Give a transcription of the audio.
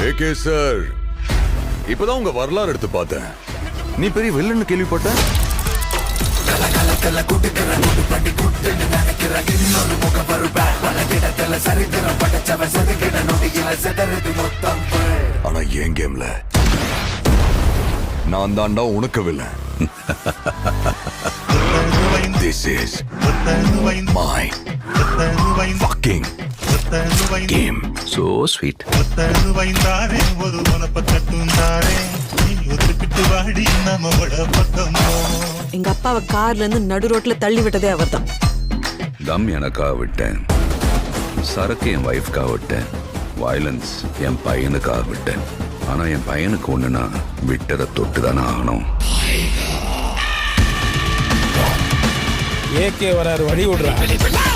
AK sir, இப்பதான் உங்க வரலாறு எடுத்து பார்த்தேன். நீ பெரிய வில்லன்னு கேள்விப்பட்ட. ஆனா என் கேம்ல நான் தாண்டா உனக்கு villain. This is my fucking game. So sweet. எங்க அப்பாவை கார்ல இருந்து நடு ரோட்ல தள்ளி விட்டதே அவர்தான். தம் எனக்காக விட்டேன், சரக்கு என் வைஃப்காக விட்டேன், வயலன்ஸ் என் பையனுக்காக விட்டேன். ஆனா என் பையனுக்கு ஒண்ணுனா விட்டதை தொட்டுதானே ஆகணும். ஏகே வராரு, வழி விடுறான்.